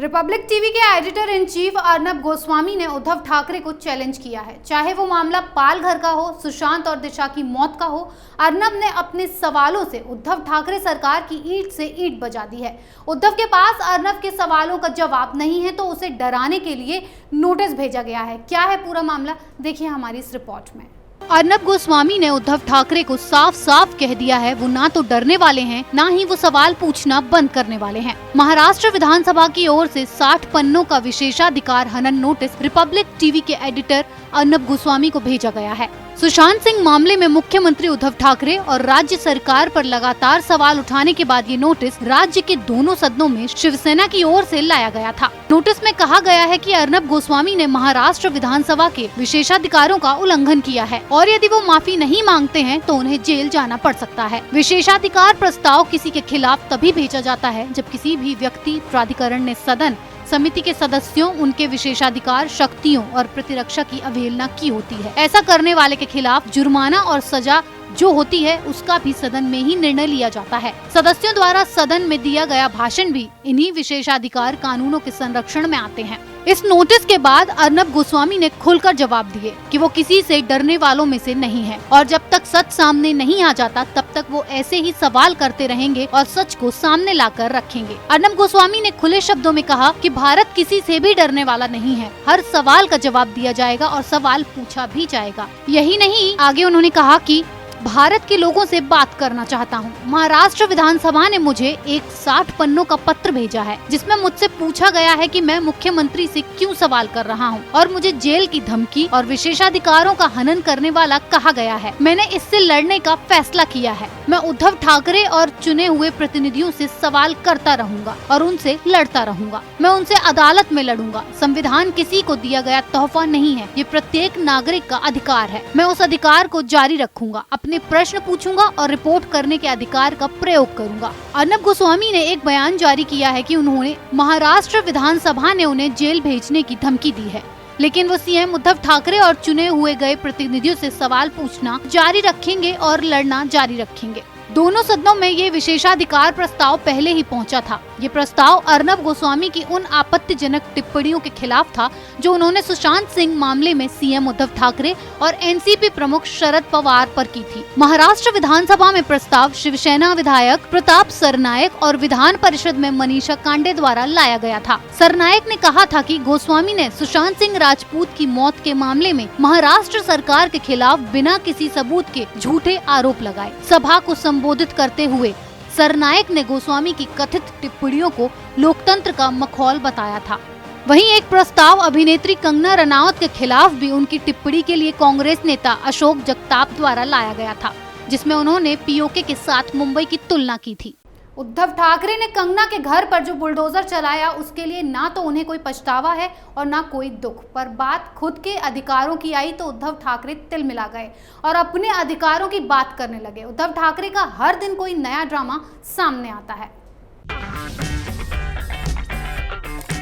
Republic TV के editor in chief Arnab Goswami ने उद्धव ठाकरे को चैलेंज किया है। चाहे वो मामला पाल घर का हो, सुशांत और दिशा की मौत का हो, अर्नब ने अपने सवालों से उद्धव ठाकरे सरकार की ईंट से ईंट बजा दी है। उद्धव के पास अर्नब के सवालों का जवाब नहीं है तो उसे डराने के लिए नोटिस भेजा गया है। क्या है पूरा मामला, देखिए हमारी इस रिपोर्ट में। अर्नब गोस्वामी ने उद्धव ठाकरे को साफ साफ कह दिया है वो ना तो डरने वाले हैं, ना ही वो सवाल पूछना बंद करने वाले हैं। महाराष्ट्र विधानसभा की ओर से 60 पन्नों का विशेषाधिकार हनन नोटिस रिपब्लिक टीवी के एडिटर अर्नब गोस्वामी को भेजा गया है। सुशांत सिंह मामले में मुख्यमंत्री उद्धव ठाकरे और राज्य सरकार पर लगातार सवाल उठाने के बाद ये नोटिस राज्य के दोनों सदनों में शिवसेना की ओर से लाया गया था। नोटिस में कहा गया है कि अर्नब गोस्वामी ने महाराष्ट्र विधानसभा के विशेषाधिकारों का उल्लंघन किया है और यदि वो माफी नहीं मांगते हैं तो उन्हें जेल जाना पड़ सकता है। विशेषाधिकार प्रस्ताव किसी के खिलाफ तभी भेजा जाता है जब किसी भी व्यक्ति, प्राधिकरण ने सदन समिति के सदस्यों, उनके विशेषाधिकार, शक्तियों और प्रतिरक्षा की अवहेलना की होती है। ऐसा करने वाले के खिलाफ जुर्माना और सजा जो होती है उसका भी सदन में ही निर्णय लिया जाता है। सदस्यों द्वारा सदन में दिया गया भाषण भी इन्हीं विशेषाधिकार कानूनों के संरक्षण में आते हैं। इस नोटिस के बाद अर्नब गोस्वामी ने खुलकर जवाब दिए कि वो किसी से डरने वालों में से नहीं है और जब तक सच सामने नहीं आ जाता तब तक वो ऐसे ही सवाल करते रहेंगे और सच को सामने लाकर रखेंगे। अर्नब गोस्वामी ने खुले शब्दों में कहा कि भारत किसी से भी डरने वाला नहीं है, हर सवाल का जवाब दिया जाएगा और सवाल पूछा भी जाएगा। यही नहीं, आगे उन्होंने कहा कि भारत के लोगों से बात करना चाहता हूँ। महाराष्ट्र विधानसभा ने मुझे एक 60 पन्नों का पत्र भेजा है जिसमें मुझसे पूछा गया है कि मैं मुख्यमंत्री से क्यों सवाल कर रहा हूँ और मुझे जेल की धमकी और विशेषाधिकारों का हनन करने वाला कहा गया है। मैंने इससे लड़ने का फैसला किया है। मैं उद्धव ठाकरे और चुने हुए प्रतिनिधियों से सवाल करता रहूंगा और उनसे लड़ता रहूंगा। मैं उनसे अदालत में लड़ूंगा। संविधान किसी को दिया गया तोहफा नहीं है, ये प्रत्येक नागरिक का अधिकार है। मैं उस अधिकार को जारी रखूंगा, अपने प्रश्न पूछूंगा और रिपोर्ट करने के अधिकार का प्रयोग करूंगा। अर्नब गोस्वामी ने एक बयान जारी किया है कि उन्होंने महाराष्ट्र विधानसभा ने उन्हें जेल भेजने की धमकी दी है, लेकिन वो सीएम उद्धव ठाकरे और चुने हुए गए प्रतिनिधियों से सवाल पूछना जारी रखेंगे और लड़ना जारी रखेंगे। दोनों सदनों में ये विशेषाधिकार प्रस्ताव पहले ही पहुंचा था। ये प्रस्ताव अर्नब गोस्वामी की उन आपत्तिजनक टिप्पणियों के खिलाफ था जो उन्होंने सुशांत सिंह मामले में सीएम उद्धव ठाकरे और एनसीपी प्रमुख शरद पवार पर की थी। महाराष्ट्र विधानसभा में प्रस्ताव शिवसेना विधायक प्रताप सरनायक और विधान परिषद में मनीषा कांडे द्वारा लाया गया था। सरनायक ने कहा था कि गोस्वामी ने सुशांत सिंह राजपूत की मौत के मामले में महाराष्ट्र सरकार के खिलाफ बिना किसी सबूत के झूठे आरोप लगाए। सभा को संबोधित करते हुए सरनायक ने गोस्वामी की कथित टिप्पणियों को लोकतंत्र का मखौल बताया था। वहीं एक प्रस्ताव अभिनेत्री कंगना रनावत के खिलाफ भी उनकी टिप्पणी के लिए कांग्रेस नेता अशोक जगताप द्वारा लाया गया था, जिसमें उन्होंने पीओके के साथ मुंबई की तुलना की थी। उद्धव ठाकरे ने कंगना के घर पर जो बुलडोजर चलाया उसके लिए ना तो उन्हें कोई पछतावा है और ना कोई दुख, पर बात खुद के अधिकारों की आई तो उद्धव ठाकरे तिल मिला गए और अपने अधिकारों की बात करने लगे। उद्धव ठाकरे का हर दिन कोई नया ड्रामा सामने आता है।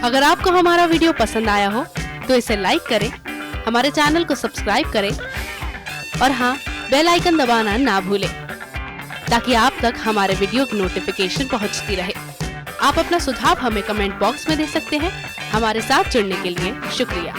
अगर आपको हमारा वीडियो पसंद आया हो तो इसे लाइक करें, हमारे चैनल को सब्सक्राइब करें और हाँ, बेल आइकन दबाना ना भूलें ताकि आप तक हमारे वीडियो की नोटिफिकेशन पहुंचती रहे। आप अपना सुझाव हमें कमेंट बॉक्स में दे सकते हैं। हमारे साथ जुड़ने के लिए शुक्रिया।